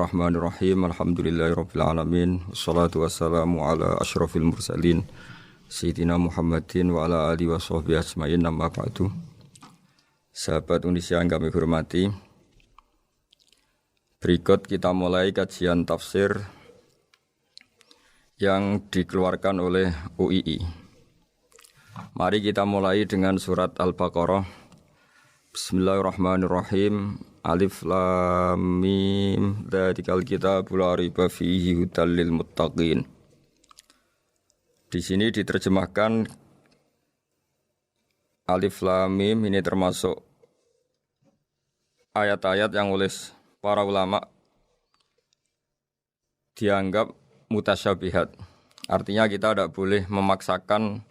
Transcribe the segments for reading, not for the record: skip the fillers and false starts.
Bismillahirrahmanirrahim. Alhamdulillahirabbil alamin. Wassalatu wassalamu ala asyrafil mursalin sayyidina Muhammadin wa ala alihi washabbihi ajmain. Amma ba'du. Sahabat Indonesia yang kami hormati, berikut kita mulai kajian tafsir yang dikeluarkan oleh UII. Mari kita mulai dengan surat Al-Baqarah. Bismillahirrahmanirrahim. Alif lam mim dzalikal kitabul la raiba fihi hudal lil muttaqin. Di sini diterjemahkan Alif lam mim ini termasuk ayat-ayat yang oleh para ulama dianggap mutasyabihat. Artinya kita tidak boleh memaksakan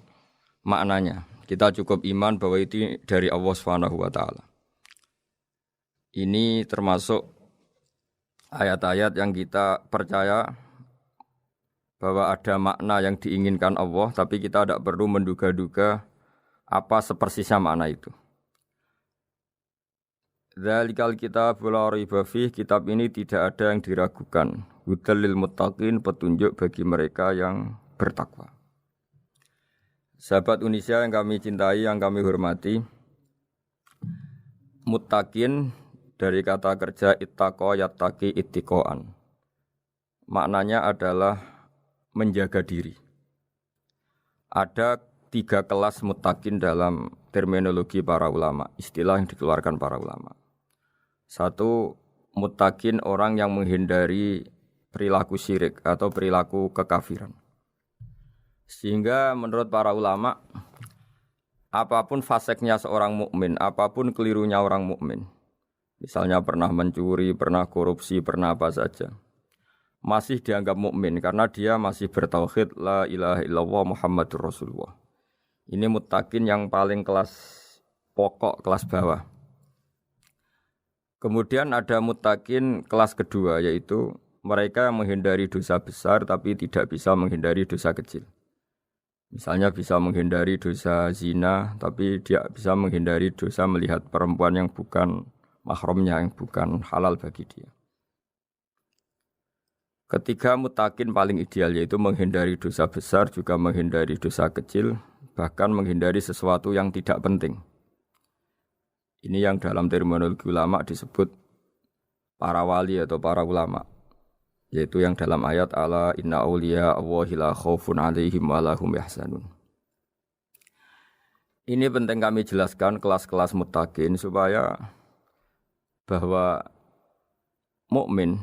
maknanya. Kita cukup iman bahwa itu dari Allah Subhanahu wa taala. Ini termasuk ayat-ayat yang kita percaya bahwa ada makna yang diinginkan Allah, tapi kita tidak perlu menduga-duga apa sepersisnya makna itu. Dzalikal kitabul la raiba fihi, kitab ini tidak ada yang diragukan. Hudal lil muttaqin, petunjuk bagi mereka yang bertakwa. Sahabat Indonesia yang kami cintai, yang kami hormati, muttaqin dari kata kerja ittaqa yattaqi ittiqaan. Maknanya adalah menjaga diri. Ada 3 kelas muttaqin dalam terminologi para ulama, istilah yang dikeluarkan para ulama. 1, muttaqin orang yang menghindari perilaku syirik atau perilaku kekafiran. Sehingga menurut para ulama, apapun faseknya seorang mukmin, apapun kelirunya orang mukmin, misalnya pernah mencuri, pernah korupsi, pernah apa saja, masih dianggap mukmin karena dia masih bertauhid la ilaha illallah Muhammadur Rasulullah. Ini muttaqin yang paling kelas pokok, kelas bawah. Kemudian ada muttaqin kelas kedua, yaitu mereka yang menghindari dosa besar tapi tidak bisa menghindari dosa kecil. Misalnya bisa menghindari dosa zina, tapi dia bisa menghindari dosa melihat perempuan yang bukan mahramnya, yang bukan halal bagi dia. Ketiga muttaqin paling ideal, yaitu menghindari dosa besar, juga menghindari dosa kecil, bahkan menghindari sesuatu yang tidak penting. Ini yang dalam terminologi ulama disebut para wali atau para ulama, yaitu yang dalam ayat ala inna awliya Allahi la khaufun alaihim wa lahum yahzanun. Ini penting kami jelaskan kelas-kelas muttaqin supaya bahwa mukmin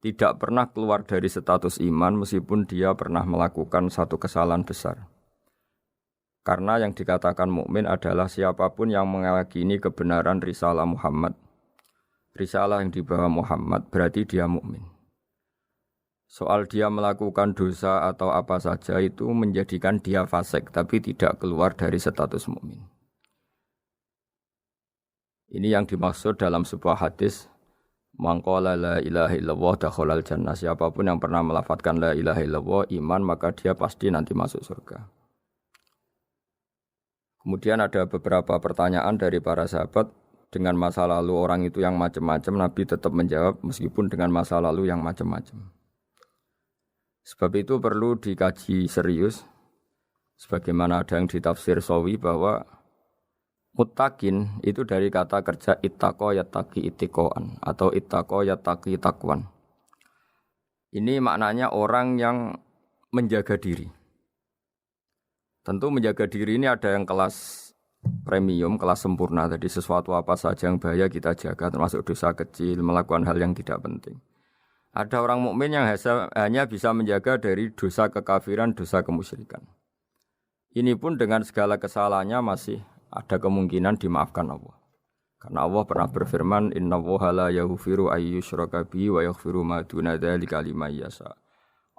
tidak pernah keluar dari status iman meskipun dia pernah melakukan satu kesalahan besar. Karena yang dikatakan mukmin adalah siapapun yang meyakini kebenaran risalah Muhammad, risalah yang dibawa Muhammad, berarti dia mukmin. Soal dia melakukan dosa atau apa saja itu menjadikan dia fasik, tapi tidak keluar dari status mukmin. Ini yang dimaksud dalam sebuah hadis, man qala la ilaha illallah dakhalal jannah. Siapapun yang pernah melafadzkan la ilaha illallah iman, maka dia pasti nanti masuk surga. Kemudian ada beberapa pertanyaan dari para sahabat dengan masa lalu orang itu yang macam-macam, Nabi tetap menjawab meskipun dengan masa lalu yang macam-macam. Sebab itu perlu dikaji serius, sebagaimana ada yang ditafsir Sawi bahwa muttaqin itu dari kata kerja ittaqa yattaqi ittiqaan atau ittaqa yattaqi taqwan. Ini maknanya orang yang menjaga diri. Tentu menjaga diri ini ada yang kelas premium, kelas sempurna. Jadi sesuatu apa saja yang bahaya kita jaga, termasuk dosa kecil, melakukan hal yang tidak penting. Ada orang mukmin yang hanya bisa menjaga dari dosa kekafiran, dosa kemusyrikan. Ini pun dengan segala kesalahannya masih ada kemungkinan dimaafkan Allah. Karena Allah pernah berfirman, innallaha la yaghfiru ayyushraka bihi wa yaghfiru ma duna dzalika liman yasha.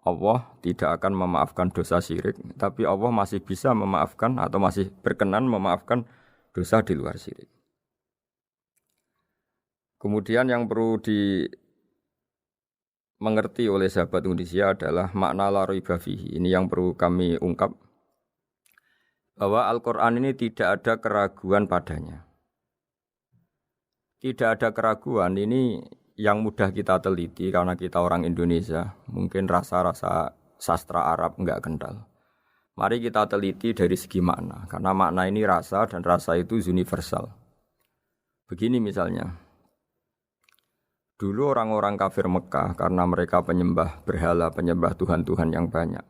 Allah tidak akan memaafkan dosa syirik, tapi Allah masih bisa memaafkan atau masih berkenan memaafkan dosa di luar syirik. Kemudian yang perlu dimengerti oleh sahabat Indonesia adalah makna la raiba fihi. Ini yang perlu kami ungkap, bahwa Al-Quran ini tidak ada keraguan padanya. Tidak ada keraguan ini yang mudah kita teliti karena kita orang Indonesia, mungkin rasa-rasa sastra Arab enggak kental. Mari kita teliti dari segi makna, karena makna ini rasa dan rasa itu universal. Begini misalnya, dulu orang-orang kafir Mekah karena mereka penyembah berhala, penyembah Tuhan-Tuhan yang banyak,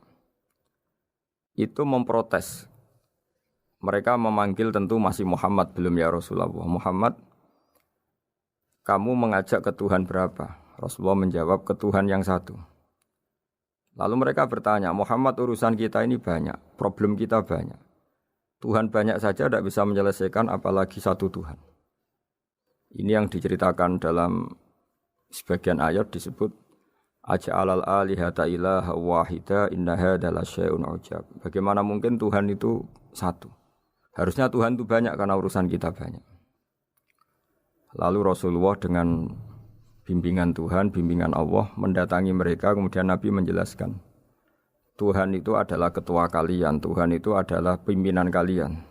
itu memprotes. Mereka memanggil tentu masih Muhammad, belum ya Rasulullah. Muhammad, kamu mengajak ke Tuhan berapa? Rasulullah menjawab, ke Tuhan yang satu. Lalu mereka bertanya, Muhammad urusan kita ini banyak, problem kita banyak. Tuhan banyak saja tidak bisa menyelesaikan apalagi satu Tuhan. Ini yang diceritakan dalam sebagian ayat disebut, Aja'alal alihata ilaha wahida inna hadza lasyai'un ujab. Bagaimana mungkin Tuhan itu satu? Harusnya Tuhan itu banyak karena urusan kita banyak. Lalu Rasulullah dengan bimbingan Tuhan, bimbingan Allah mendatangi mereka, kemudian Nabi menjelaskan, Tuhan itu adalah ketua kalian, Tuhan itu adalah pimpinan kalian.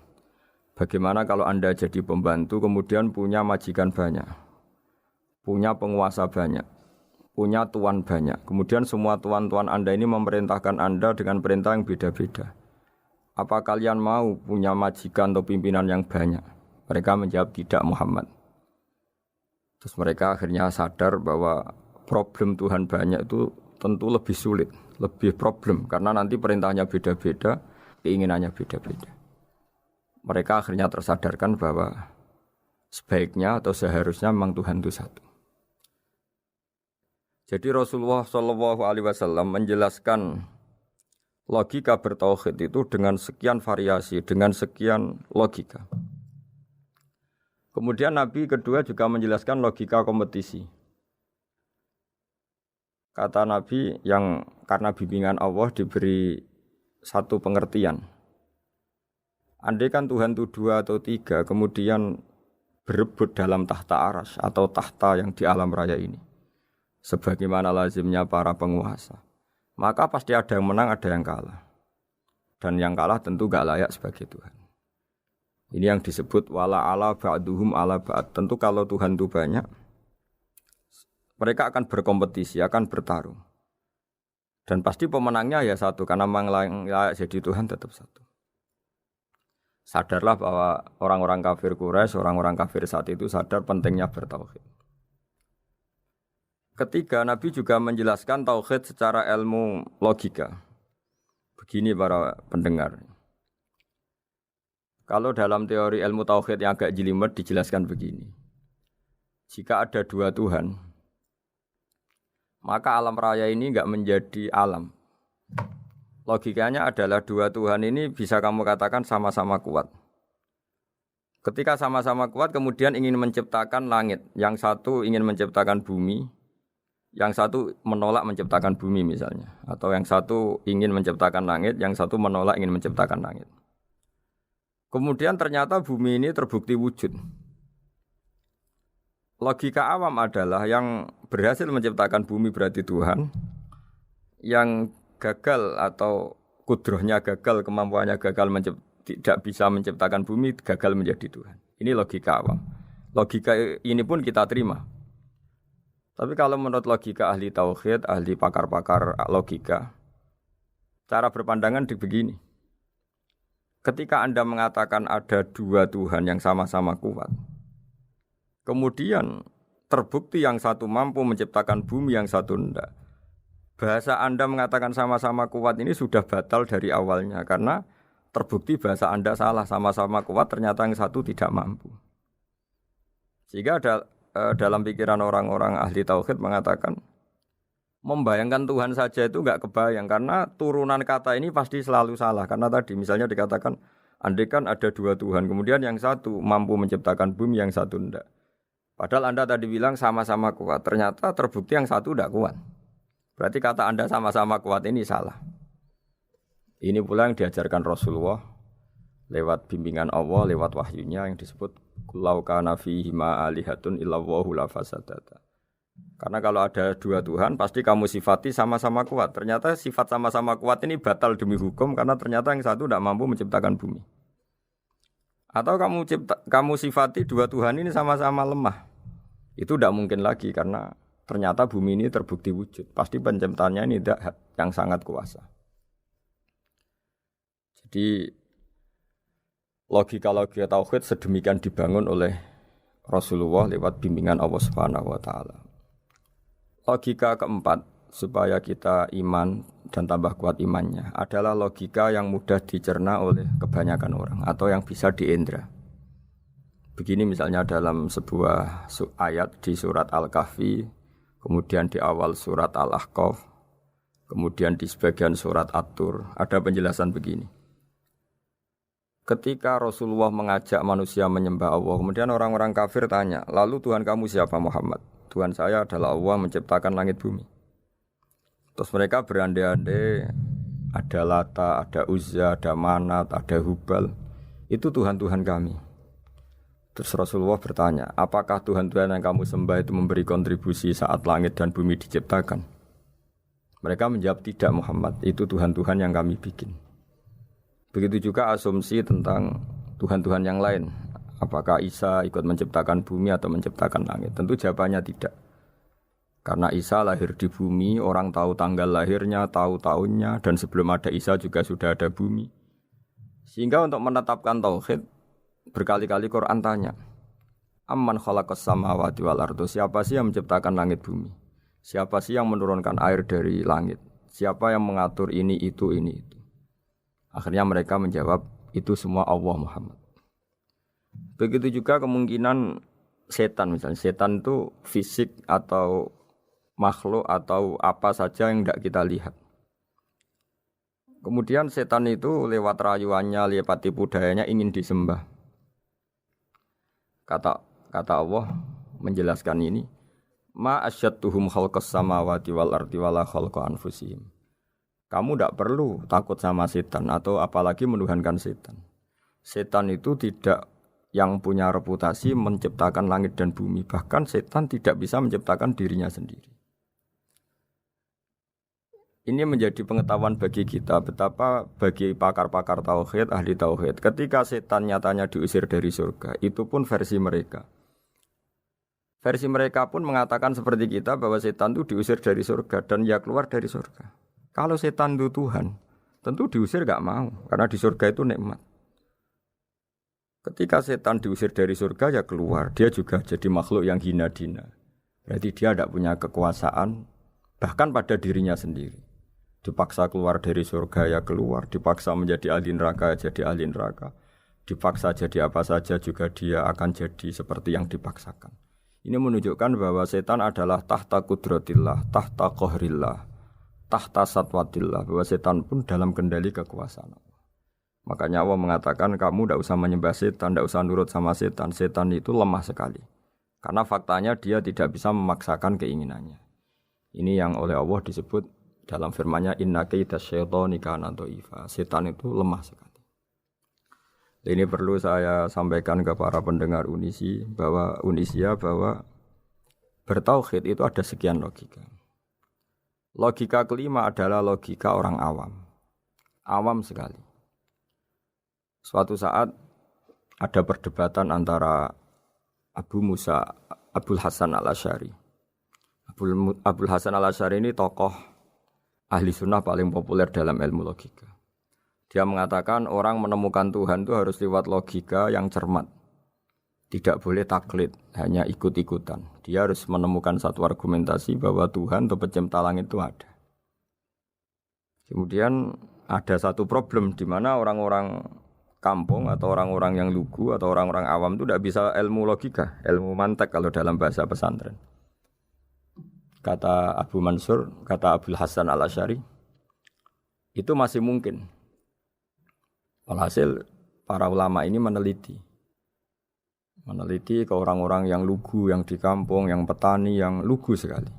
Bagaimana kalau Anda jadi pembantu kemudian punya majikan banyak, punya penguasa banyak, punya tuan banyak, kemudian semua tuan-tuan Anda ini memerintahkan Anda dengan perintah yang beda-beda. Apa kalian mau punya majikan atau pimpinan yang banyak? Mereka menjawab tidak, Muhammad. Terus mereka akhirnya sadar bahwa problem Tuhan banyak itu tentu lebih sulit, lebih problem. Karena nanti perintahnya beda-beda, keinginannya beda-beda. Mereka akhirnya tersadarkan bahwa sebaiknya atau seharusnya memang Tuhan itu satu. Jadi Rasulullah SAW menjelaskan logika bertauhid itu dengan sekian variasi, dengan sekian logika. Kemudian Nabi kedua juga menjelaskan logika kompetisi. Kata Nabi yang karena bimbingan Allah diberi satu pengertian. Andai kan Tuhan itu 2 atau 3, kemudian berebut dalam tahta aras atau tahta yang di alam raya ini. Sebagaimana lazimnya para penguasa. Maka pasti ada yang menang, ada yang kalah. Dan yang kalah tentu gak layak sebagai Tuhan. Ini yang disebut wala ala ba'duhum ala ba'd. Tentu kalau Tuhan itu banyak, mereka akan berkompetisi, akan bertarung. Dan pasti pemenangnya ya satu, karena memang layak jadi Tuhan tetap satu. Sadarlah bahwa orang-orang kafir Quraisy, orang-orang kafir saat itu sadar pentingnya bertauhid. Ketiga, Nabi juga menjelaskan tauhid secara ilmu logika. Begini para pendengar. Kalau dalam teori ilmu tauhid yang agak jelimet dijelaskan begini. Jika ada 2 Tuhan, maka alam raya ini enggak menjadi alam. Logikanya adalah 2 Tuhan ini bisa kamu katakan sama-sama kuat. Ketika sama-sama kuat kemudian ingin menciptakan langit. Yang satu ingin menciptakan bumi, yang satu menolak menciptakan bumi misalnya. Atau yang satu ingin menciptakan langit, yang satu menolak ingin menciptakan langit. Kemudian ternyata bumi ini terbukti wujud. Logika awam adalah yang berhasil menciptakan bumi berarti Tuhan. Yang gagal atau kudrohnya gagal, kemampuannya gagal tidak bisa menciptakan bumi, gagal menjadi Tuhan. Ini logika awam. Logika ini pun kita terima. Tapi kalau menurut logika ahli tauhid, ahli pakar-pakar logika, cara berpandangan begini. Ketika Anda mengatakan ada 2 Tuhan yang sama-sama kuat, kemudian terbukti yang satu mampu menciptakan bumi, yang satu tidak. Bahasa Anda mengatakan sama-sama kuat ini sudah batal dari awalnya, karena terbukti bahasa Anda salah, sama-sama kuat ternyata yang satu tidak mampu. Sehingga dalam pikiran orang-orang ahli tauhid mengatakan, membayangkan Tuhan saja itu enggak kebayang, karena turunan kata ini pasti selalu salah. Karena tadi misalnya dikatakan, andai kan ada 2 Tuhan, kemudian yang satu mampu menciptakan bumi, yang satu tidak. Padahal Anda tadi bilang sama-sama kuat, ternyata terbukti yang satu tidak kuat. Berarti kata Anda sama-sama kuat ini salah. Ini pula yang diajarkan Rasulullah lewat bimbingan Allah, lewat wahyunya yang disebut Lau kana fihi ma alihatun illallahu la fasadata. Karena kalau ada 2 Tuhan, pasti kamu sifati sama-sama kuat. Ternyata sifat sama-sama kuat ini batal demi hukum, karena ternyata yang satu tidak mampu menciptakan bumi. Atau kamu sifati 2 Tuhan ini sama-sama lemah. Itu tidak mungkin lagi, karena ternyata bumi ini terbukti wujud. Pasti penciptanya ini zat yang sangat kuasa. Jadi logika-logika tauhid sedemikian dibangun oleh Rasulullah lewat bimbingan Allah Subhanahu wa taala. Logika keempat supaya kita iman dan tambah kuat imannya adalah logika yang mudah dicerna oleh kebanyakan orang atau yang bisa diindra. Begini misalnya dalam sebuah ayat di surat Al-Kahfi, kemudian di awal surat Al-Ahqaf, kemudian di sebagian surat At-Tur, ada penjelasan begini. Ketika Rasulullah mengajak manusia menyembah Allah, kemudian orang-orang kafir tanya, lalu Tuhan kamu siapa Muhammad? Tuhan saya adalah Allah menciptakan langit bumi. Terus mereka berandai-andai, ada Lata, ada Uzza, ada Manat, ada Hubal. Itu Tuhan-Tuhan kami. Terus Rasulullah bertanya, apakah Tuhan-Tuhan yang kamu sembah itu memberi kontribusi saat langit dan bumi diciptakan? Mereka menjawab, tidak Muhammad, itu Tuhan-Tuhan yang kami bikin. Begitu juga asumsi tentang Tuhan-Tuhan yang lain. Apakah Isa ikut menciptakan bumi atau menciptakan langit? Tentu jawabannya tidak. Karena Isa lahir di bumi, orang tahu tanggal lahirnya, tahu tahunnya, dan sebelum ada Isa juga sudah ada bumi. Sehingga untuk menetapkan tauhid, berkali-kali Quran tanya, Amman khalaqas samawati wal ardo, siapa sih yang menciptakan langit bumi? Siapa sih yang menurunkan air dari langit? Siapa yang mengatur ini, itu. Akhirnya mereka menjawab, itu semua Allah Muhammad. Begitu juga kemungkinan setan misalnya. Setan itu fisik atau makhluk atau apa saja yang tidak kita lihat. Kemudian setan itu lewat rayuannya, lewat tipu dayanya ingin disembah. Kata Allah menjelaskan ini, Ma asyadduhum khalqas samawati wal ardi wala khalqa anfusihim. Kamu tidak perlu takut sama setan atau apalagi menuhankan setan. Setan itu tidak yang punya reputasi menciptakan langit dan bumi. Bahkan setan tidak bisa menciptakan dirinya sendiri. Ini menjadi pengetahuan bagi kita betapa bagi pakar-pakar tauhid, ahli tauhid. Ketika setan nyatanya diusir dari surga, itu pun versi mereka. Versi mereka pun mengatakan seperti kita bahwa setan itu diusir dari surga dan ya keluar dari surga. Kalau setan itu Tuhan, tentu diusir gak mau, karena di surga itu nikmat. Ketika setan diusir dari surga, ya keluar. Dia juga jadi makhluk yang hina-dina. Berarti dia tidak punya kekuasaan, bahkan pada dirinya sendiri. Dipaksa keluar dari surga, ya keluar. Dipaksa menjadi ahli neraka, jadi ahli neraka. Dipaksa jadi apa saja, juga dia akan jadi seperti yang dipaksakan. Ini menunjukkan bahwa setan adalah tahta kudratillah, tahta qahrillah, tahta satwatillah, bahwa setan pun dalam kendali kekuasaan Allah. Makanya Allah mengatakan kamu tidak usah menyembah setan, tidak usah nurut sama setan. Setan itu lemah sekali. Karena faktanya dia tidak bisa memaksakan keinginannya. Ini yang oleh Allah disebut dalam firman-Nya inna kaida syaitani kana dhaifa. Setan itu lemah sekali. Ini perlu saya sampaikan ke para pendengar Unisia bahwa bertauhid itu ada sekian logika. Logika kelima adalah logika orang awam. Awam sekali. Suatu saat ada perdebatan antara Abul Hasan al-Asy'ari. Abul Hasan al-Asy'ari ini tokoh ahli sunnah paling populer dalam ilmu logika. Dia mengatakan orang menemukan Tuhan itu harus lewat logika yang cermat. Tidak boleh taklid, hanya ikut-ikutan. Dia harus menemukan satu argumentasi bahwa Tuhan atau pencipta langit itu ada. Kemudian ada satu problem di mana orang-orang kampung atau orang-orang yang lugu atau orang-orang awam itu tidak bisa ilmu logika, ilmu mantek kalau dalam bahasa pesantren. Kata Abu Mansur, kata Abul Hasan al-Asy'ari, itu masih mungkin. Alhasil para ulama ini meneliti ke orang-orang yang lugu, yang di kampung, yang petani, yang lugu sekali.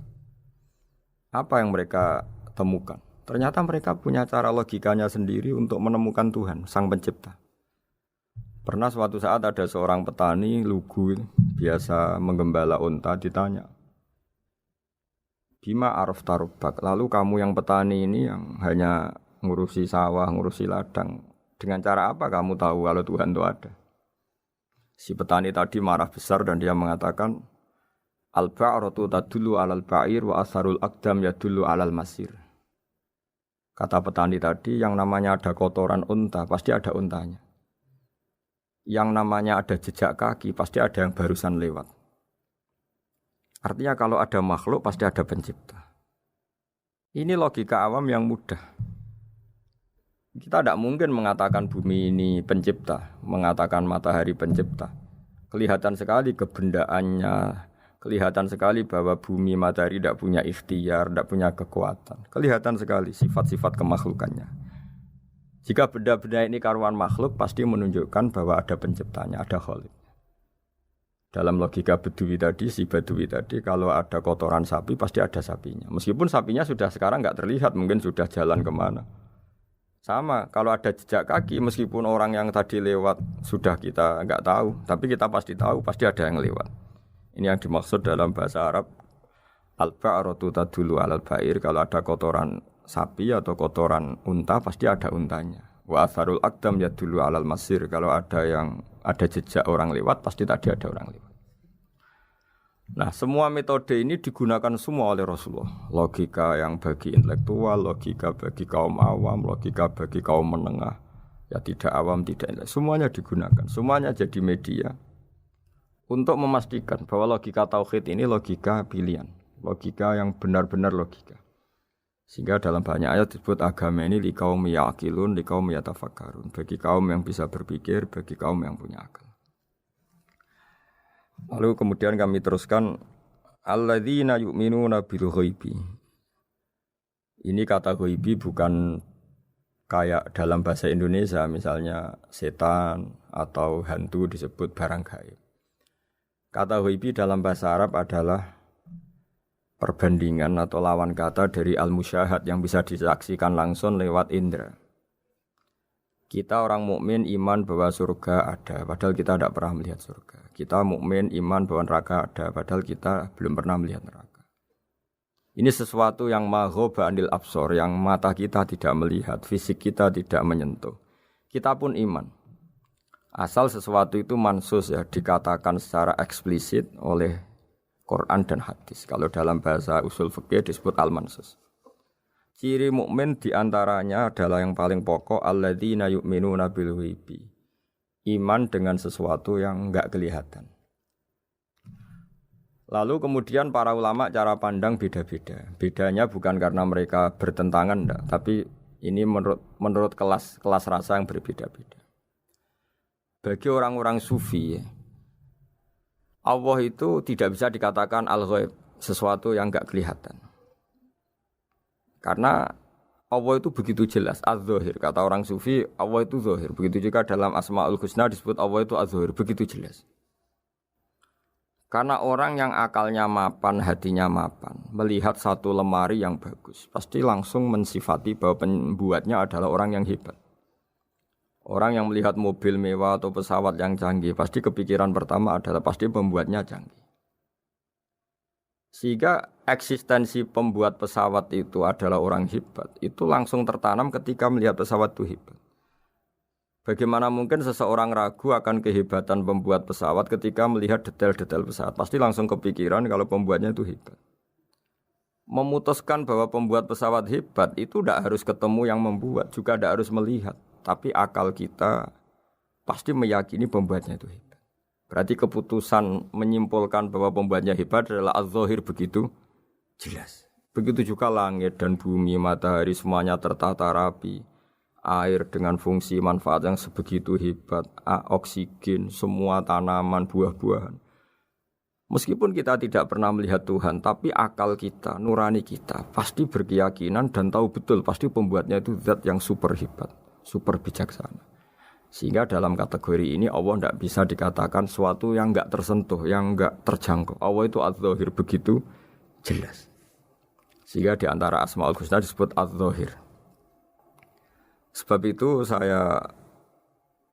Apa yang mereka temukan? Ternyata mereka punya cara logikanya sendiri untuk menemukan Tuhan, Sang Pencipta. Pernah suatu saat ada seorang petani lugu, biasa menggembala unta, ditanya, Bima araf tarubak, lalu kamu yang petani ini yang hanya ngurusi sawah, ngurusi ladang, dengan cara apa kamu tahu kalau Tuhan itu ada? Si petani tadi marah besar dan dia mengatakan, Al-ba'ratu tadullu 'alal ba'ir wa asarul aqdam yadullu 'alal masir. Kata petani tadi, yang namanya ada kotoran unta, pasti ada untanya. Yang namanya ada jejak kaki, pasti ada yang barusan lewat. Artinya kalau ada makhluk, pasti ada pencipta. Ini logika awam yang mudah. Kita tidak mungkin mengatakan bumi ini pencipta, mengatakan matahari pencipta. Kelihatan sekali kebendaannya, kelihatan sekali bahwa bumi matahari tidak punya ikhtiar, tidak punya kekuatan. Kelihatan sekali sifat-sifat kemakhlukannya. Jika benda-benda ini karuan makhluk, pasti menunjukkan bahwa ada penciptanya, ada khalik. Dalam logika Bedui tadi, si Bedui tadi, kalau ada kotoran sapi, pasti ada sapinya. Meskipun sapinya sudah sekarang nggak terlihat, mungkin sudah jalan kemana. Sama, kalau ada jejak kaki, meskipun orang yang tadi lewat sudah kita nggak tahu, tapi kita pasti tahu, pasti ada yang lewat. Ini yang dimaksud dalam bahasa Arab, al-ba'ratu tadullu 'alal ba'ir. Kalau ada kotoran sapi atau kotoran unta, pasti ada untanya. Wa atharul aqdam yadullu 'alal masir. Kalau ada jejak orang lewat, pasti tadi ada orang lewat. Nah, semua metode ini digunakan semua oleh Rasulullah. Logika yang bagi intelektual, logika bagi kaum awam, logika bagi kaum menengah. Ya tidak awam, tidak intelektual. Semuanya digunakan. Semuanya jadi media untuk memastikan bahwa logika tauhid ini logika pilihan. Logika yang benar-benar logika. Sehingga dalam banyak ayat disebut agama ini liqaum ya'qilun, liqaum yatafakkarun. Bagi kaum yang bisa berpikir, bagi kaum yang punya akal. Lalu kemudian kami teruskan alladzina yu'minuna bil ghaibi. Ini kata ghaibi bukan kayak dalam bahasa Indonesia misalnya setan atau hantu disebut barang gaib. Kata ghaibi dalam bahasa Arab adalah perbandingan atau lawan kata dari al-musyahad yang bisa disaksikan langsung lewat indera. Kita orang mukmin iman bahwa surga ada, padahal kita tidak pernah melihat surga. Kita mukmin iman bahwa neraka ada, padahal kita belum pernah melihat neraka. Ini sesuatu yang maghoba anil absor, yang mata kita tidak melihat, fisik kita tidak menyentuh. Kita pun iman. Asal sesuatu itu mansus ya, dikatakan secara eksplisit oleh Quran dan hadis. Kalau dalam bahasa usul fikih disebut al-mansus. Ciri mukmin diantaranya adalah yang paling pokok alladzina yu'minuna bil ghaibi. Iman dengan sesuatu yang enggak kelihatan. Lalu kemudian para ulama cara pandang beda-beda. Bedanya bukan karena mereka bertentangan enggak, tapi ini menurut kelas rasa yang berbeda-beda. Bagi orang-orang sufi, Allah itu tidak bisa dikatakan al-ghaib, sesuatu yang enggak kelihatan. Karena Allah itu begitu jelas, az-zahir. Kata orang sufi, Allah itu zahir. Begitu juga dalam Asmaul Husna disebut Allah itu az-zahir. Begitu jelas. Karena orang yang akalnya mapan, hatinya mapan, melihat satu lemari yang bagus, pasti langsung mensifati bahwa pembuatnya adalah orang yang hebat. Orang yang melihat mobil mewah atau pesawat yang canggih, pasti kepikiran pertama adalah pasti pembuatnya canggih. Sehingga eksistensi pembuat pesawat itu adalah orang hebat, itu langsung tertanam ketika melihat pesawat itu hebat. Bagaimana mungkin seseorang ragu akan kehebatan pembuat pesawat ketika melihat detail-detail pesawat? Pasti langsung kepikiran kalau pembuatnya itu hebat. Memutuskan bahwa pembuat pesawat hebat itu tidak harus ketemu yang membuat, juga tidak harus melihat. Tapi akal kita pasti meyakini pembuatnya itu hebat. Berarti keputusan menyimpulkan bahwa pembuatnya hebat adalah az-zahir begitu jelas. Begitu juga langit dan bumi, matahari semuanya tertata rapi. Air dengan fungsi manfaat yang sebegitu hebat, oksigen, semua tanaman, buah-buahan. Meskipun kita tidak pernah melihat Tuhan, tapi akal kita, nurani kita pasti berkeyakinan dan tahu betul pasti pembuatnya itu zat yang super hebat, super bijaksana. Sehingga dalam kategori ini Allah tidak bisa dikatakan sesuatu yang enggak tersentuh, yang enggak terjangkau. Allah itu az-zahir begitu jelas. Sehingga di antara Asmaul Husna disebut az-zahir. Sebab itu saya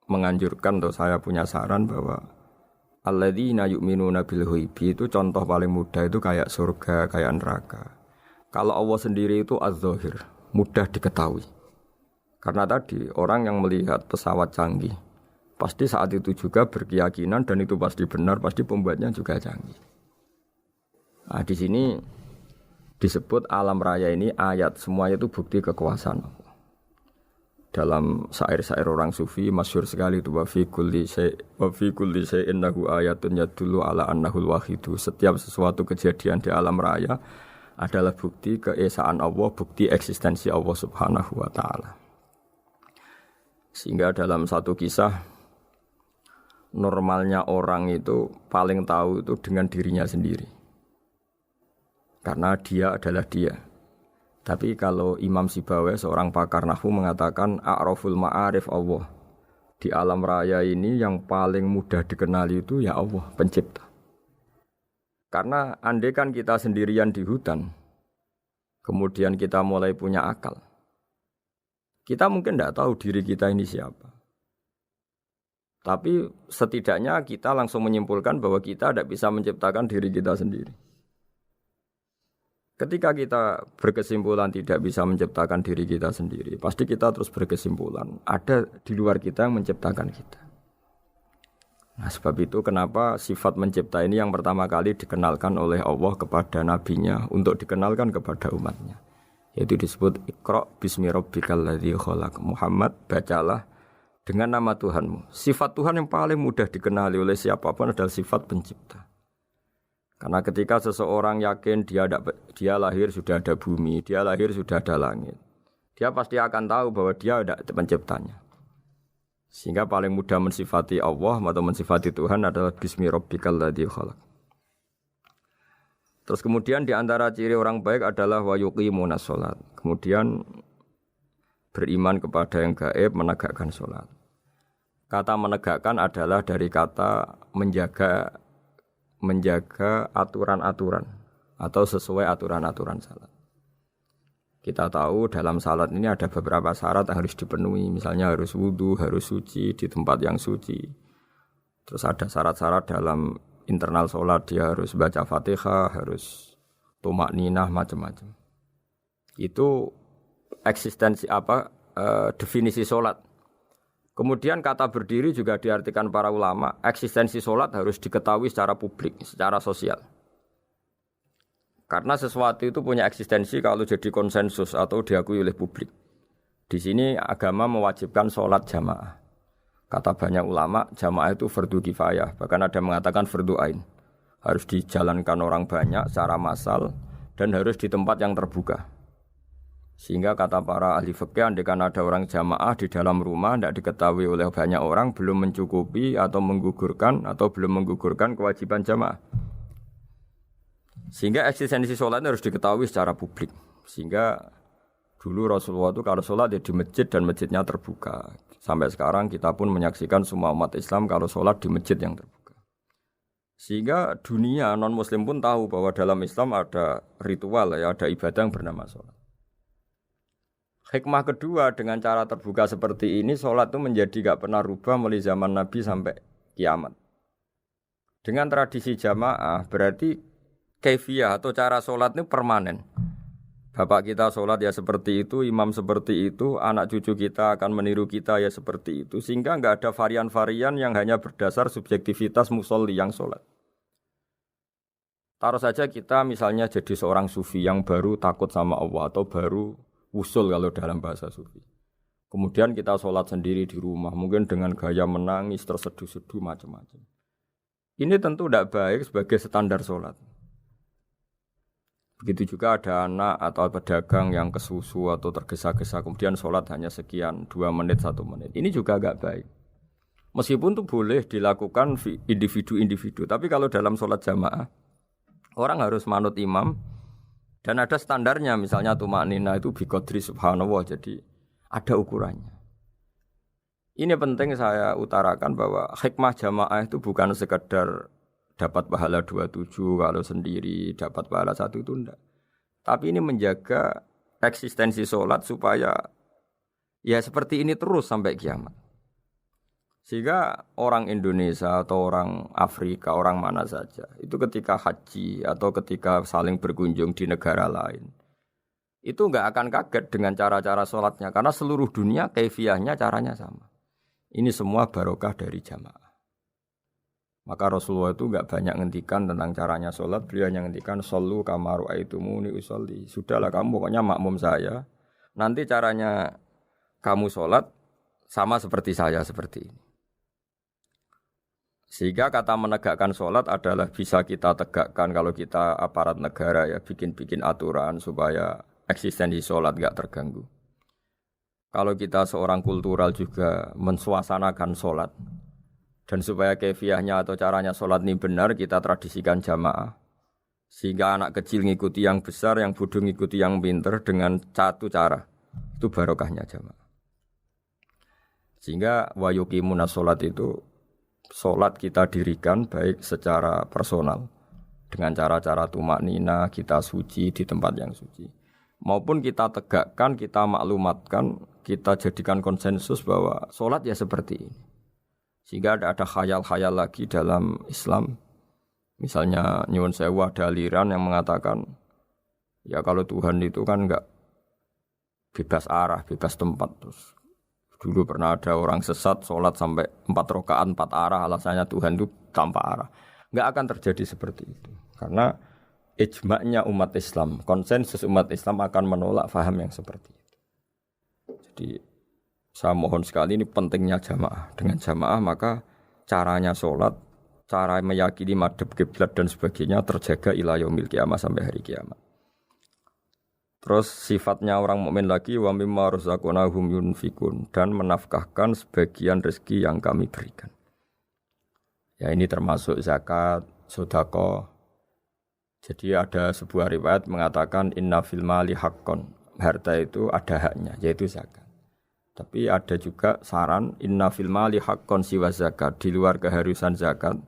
menganjurkan atau saya punya saran bahwa alladzina yu'minuna bil ghaibi itu contoh paling mudah itu kayak surga, kayak neraka. Kalau Allah sendiri itu az-zahir, mudah diketahui. Karena tadi orang yang melihat pesawat canggih pasti saat itu juga berkeyakinan dan itu pasti benar, pasti pembuatnya juga canggih. Nah, di sini disebut alam raya ini ayat, semuanya itu bukti kekuasaan Allah. Dalam syair-syair orang sufi masyhur sekali itu wa fi kulli syai'in lahu ayatun yadullu ala annahul wahidu. Setiap sesuatu kejadian di alam raya adalah bukti keesaan Allah, bukti eksistensi Allah Subhanahu wa taala. Sehingga dalam satu kisah normalnya orang itu paling tahu itu dengan dirinya sendiri. Karena dia adalah dia. Tapi kalau Imam Sibawayh seorang pakar nahwu mengatakan a'raful ma'arif Allah. Di alam raya ini yang paling mudah dikenali itu ya Allah, pencipta. Karena andai kan kita sendirian di hutan, kemudian kita mulai punya akal, kita mungkin tidak tahu diri kita ini siapa. Tapi setidaknya kita langsung menyimpulkan bahwa kita tidak bisa menciptakan diri kita sendiri. Ketika kita berkesimpulan tidak bisa menciptakan diri kita sendiri, pasti kita terus berkesimpulan ada di luar kita yang menciptakan kita. Nah, sebab itu kenapa sifat mencipta ini yang pertama kali dikenalkan oleh Allah kepada nabinya untuk dikenalkan kepada umatnya. Yaitu disebut Iqra bismi rabbikal ladzi khalaq. Muhammad, bacalah dengan nama Tuhanmu. Sifat Tuhan yang paling mudah dikenali oleh siapapun adalah sifat pencipta. Karena ketika seseorang yakin dia lahir sudah ada bumi, dia lahir sudah ada langit, dia pasti akan tahu bahwa dia ada penciptanya. Sehingga paling mudah mensifati Allah atau mensifati Tuhan adalah bismi rabbikal ladzi khalaq. Terus kemudian di antara ciri orang baik adalah wa yuqimunas shalat. Kemudian beriman kepada yang gaib, menegakkan salat. Kata menegakkan adalah dari kata menjaga aturan-aturan atau sesuai aturan-aturan salat. Kita tahu dalam salat ini ada beberapa syarat yang harus dipenuhi. Misalnya harus wudu, harus suci di tempat yang suci. Terus ada syarat-syarat dalam internal salat, dia harus baca Fatihah, harus tumakninah, macam-macam. Itu eksistensi definisi salat. Kemudian kata berdiri juga diartikan para ulama, eksistensi salat harus diketahui secara publik, secara sosial. Karena sesuatu itu punya eksistensi kalau jadi konsensus atau diakui oleh publik. Di sini agama mewajibkan sholat jamaah. Kata banyak ulama, jamaah itu fardu kifayah. Bahkan ada mengatakan fardu ain. Harus dijalankan orang banyak secara massal dan harus di tempat yang terbuka. Sehingga kata para ahli fikih, andaikan ada orang jamaah di dalam rumah tidak diketahui oleh banyak orang, belum mencukupi atau belum menggugurkan kewajiban jamaah. Sehingga eksistensi sholat harus diketahui secara publik. Sehingga dulu Rasulullah itu kalau sholat ya di masjid dan masjidnya terbuka. Sampai sekarang kita pun menyaksikan semua umat Islam kalau sholat di masjid yang terbuka. Sehingga dunia non-muslim pun tahu bahwa dalam Islam ada ritual, ya, ada ibadah yang bernama sholat. Hikmah kedua dengan cara terbuka seperti ini, sholat itu menjadi gak pernah rubah mulai zaman Nabi sampai kiamat. Dengan tradisi jamaah berarti kaifiyah atau cara sholat ini permanen. Bapak kita sholat ya seperti itu, imam seperti itu, anak cucu kita akan meniru kita ya seperti itu. Sehingga enggak ada varian-varian yang hanya berdasar subjektivitas musolli yang sholat. Taruh saja kita misalnya jadi seorang sufi yang baru takut sama Allah atau baru usul kalau dalam bahasa sufi. Kemudian kita sholat sendiri di rumah, mungkin dengan gaya menangis, terseduh-seduh macam-macam. Ini tentu tidak baik sebagai standar sholat. Begitu juga ada anak atau pedagang yang kesusu atau tergesa-gesa kemudian sholat hanya sekian 2 menit 1 menit. Ini juga agak baik. Meskipun itu boleh dilakukan individu-individu, tapi kalau dalam sholat jamaah orang harus manut imam dan ada standarnya. Misalnya tumakninah itu biqadri subhanallah, jadi ada ukurannya. Ini penting saya utarakan bahwa hikmah jamaah itu bukan sekedar dapat pahala 27 kalau sendiri, dapat pahala 1 itu enggak. Tapi ini menjaga eksistensi sholat supaya ya seperti ini terus sampai kiamat. Sehingga orang Indonesia atau orang Afrika, orang mana saja, itu ketika haji atau ketika saling berkunjung di negara lain, itu enggak akan kaget dengan cara-cara sholatnya. Karena seluruh dunia kaifiyahnya caranya sama. Ini semua barokah dari jamaah. Maka Rasulullah itu enggak banyak ngendikan tentang caranya sholat, beliau hanya ngendikan shollu kama ra'aitumuni usolli. Sudahlah kamu pokoknya makmum saya. Nanti caranya kamu sholat sama seperti saya seperti ini. Sehingga kata menegakkan sholat adalah bisa kita tegakkan kalau kita aparat negara ya bikin-bikin aturan supaya eksistensi sholat enggak terganggu. Kalau kita seorang kultural juga mensuasanakan sholat dan supaya kefiahnya atau caranya sholat ini benar kita tradisikan jamaah sehingga anak kecil ngikuti yang besar, yang bodoh ngikuti yang pinter dengan satu cara itu barokahnya jamaah. Sehingga wa yuqimuna sholat itu sholat kita dirikan baik secara personal dengan cara-cara tumaknina kita suci di tempat yang suci maupun kita tegakkan, kita maklumatkan, kita jadikan konsensus bahwa sholat ya seperti ini. Sehingga ada khayal-khayal lagi dalam Islam. Misalnya nyuwun sewu ada aliran yang mengatakan ya kalau Tuhan itu kan enggak bebas arah, bebas tempat. Terus dulu pernah ada orang sesat sholat sampai 4 rakaat 4 arah, alasannya Tuhan itu tanpa arah. Enggak akan terjadi seperti itu. Karena ijma'nya umat Islam, konsensus umat Islam akan menolak faham yang seperti itu. Jadi saya mohon sekali ini pentingnya jamaah. Dengan jamaah maka caranya sholat, cara meyakini madhab kiblat dan sebagainya terjaga ila yaumil qiyamah sampai hari kiamat. Terus sifatnya orang mukmin lagi wa mimma razaqnahum yunfikun dan menafkahkan sebagian rezeki yang kami berikan. Ya ini termasuk zakat, sedekah. Jadi ada sebuah riwayat mengatakan inna fil mali haqqon. Harta itu ada haknya yaitu zakat. Tapi ada juga saran inna fil mali haqqon siwa zakat, di luar keharusan zakat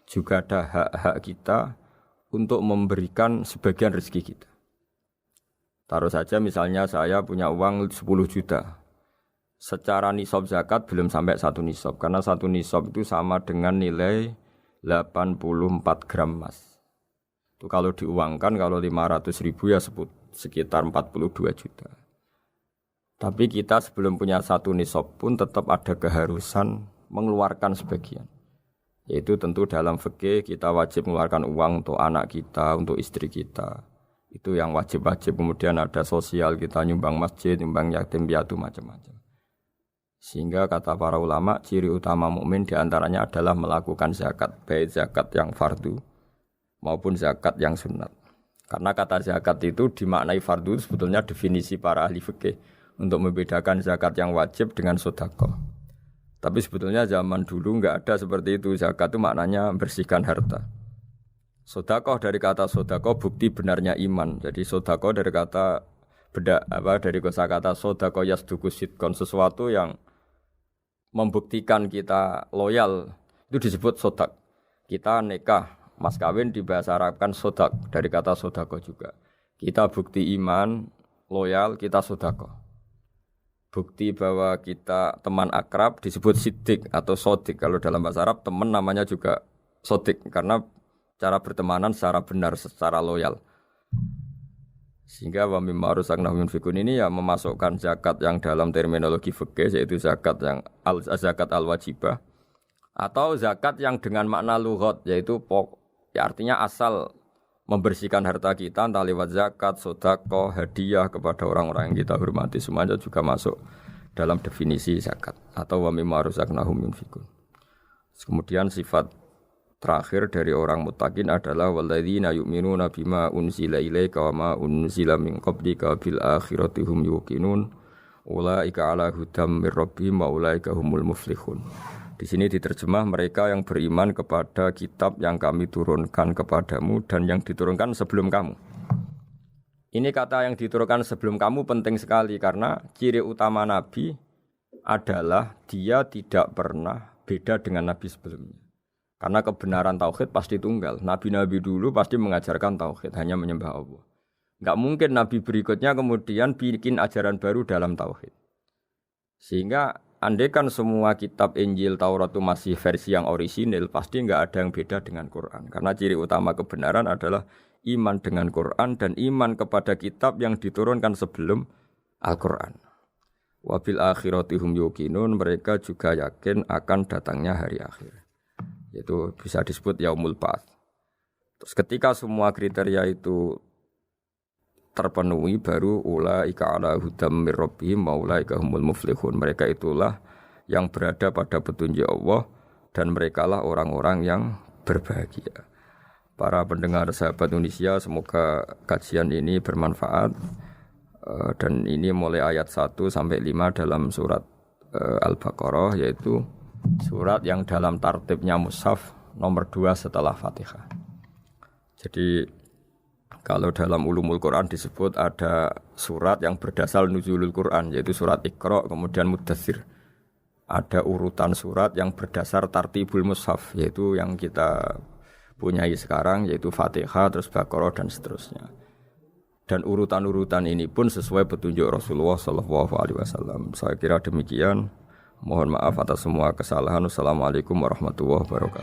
juga ada hak-hak kita untuk memberikan sebagian rezeki kita. Taruh saja misalnya saya punya uang 10 juta. Secara nisab zakat belum sampai 1 nisab karena 1 nisab itu sama dengan nilai 84 gram emas. Itu kalau diuangkan kalau 500 ribu ya sekitar 42 juta. Tapi kita sebelum punya 1 nisab pun tetap ada keharusan mengeluarkan sebagian. Yaitu tentu dalam fikih kita wajib mengeluarkan uang untuk anak kita, untuk istri kita. Itu yang wajib-wajib. Kemudian ada sosial kita nyumbang masjid, nyumbang yatim piatu macam-macam. Sehingga kata para ulama ciri utama mukmin diantaranya adalah melakukan zakat, baik zakat yang fardu maupun zakat yang sunat. Karena kata zakat itu dimaknai fardu sebetulnya definisi para ahli fikih untuk membedakan zakat yang wajib dengan sedekah. Tapi sebetulnya zaman dulu enggak ada seperti itu. Zakat itu maknanya bersihkan harta. Sedekah dari kata sedekah bukti benarnya iman. Jadi sedekah dari kata dari kosakata sedekah yasduqu sidqon, sesuatu yang membuktikan kita loyal itu disebut sedekah. Kita nikah, mas kawin di bahasa Arab kan sedekah dari kata sedekah juga. Kita bukti iman, loyal, kita sedekah. Bukti bahwa kita teman akrab disebut siddiq atau sodik. Kalau dalam bahasa Arab teman namanya juga sodik karena cara bertemanan secara benar, secara loyal. Sehingga wa mimma razaqnahum yunfikun ini ya memasukkan zakat yang dalam terminologi fikih yaitu zakat yang zakat al-wajibah atau zakat yang dengan makna lughat yaitu ya artinya asal membersihkan harta kita entah lewat zakat, sedekah, hadiah kepada orang-orang yang kita hormati semuanya juga masuk dalam definisi zakat atau wa mimma razaqnahum yunfikun. Kemudian sifat terakhir dari orang muttaqin adalah walladzina yu'minuna bima unzila ilaika wa ma unzila min qablika bil akhirati hum yuqinun ulaika ala hudam mir rabbihim wa ulaika humul muflihun. Di sini diterjemah mereka yang beriman kepada kitab yang kami turunkan kepadamu dan yang diturunkan sebelum kamu. Ini kata yang diturunkan sebelum kamu penting sekali karena ciri utama Nabi adalah dia tidak pernah beda dengan Nabi sebelumnya. Karena kebenaran tauhid pasti tunggal. Nabi-nabi dulu pasti mengajarkan tauhid, hanya menyembah Allah. Enggak mungkin Nabi berikutnya kemudian bikin ajaran baru dalam tauhid. Sehingga andaikan semua kitab Injil, Taurat itu masih versi yang orisinil, pasti enggak ada yang beda dengan Quran. Karena ciri utama kebenaran adalah iman dengan Quran dan iman kepada kitab yang diturunkan sebelum Al-Quran. Wabil akhirati hum yuqinun, mereka juga yakin akan datangnya hari akhir. yaitu bisa disebut yaumul ba'ats. Terus ketika semua kriteria itu terpenuhi baru ulaika ala hudam mir rabbihim wa ulaika humul muflihun. Mereka itulah yang berada pada petunjuk Allah dan merekalah orang-orang yang berbahagia. Para pendengar sahabat Indonesia, semoga kajian ini bermanfaat. Dan ini mulai ayat 1 sampai 5 dalam surat Al-Baqarah, yaitu surat yang dalam tartibnya mushaf nomor 2 setelah Fatihah. Jadi kalau dalam ulumul Quran disebut ada surat yang berdasar nuzulul Quran, yaitu surat Iqra kemudian Muddatsir. Ada urutan surat yang berdasar tartibul mushaf, yaitu yang kita punyai sekarang, yaitu Fatihah, terus Baqarah dan seterusnya. Dan urutan-urutan ini pun sesuai petunjuk Rasulullah SAW. Saya kira demikian. Mohon maaf atas semua kesalahan. Wassalamualaikum warahmatullahi wabarakatuh.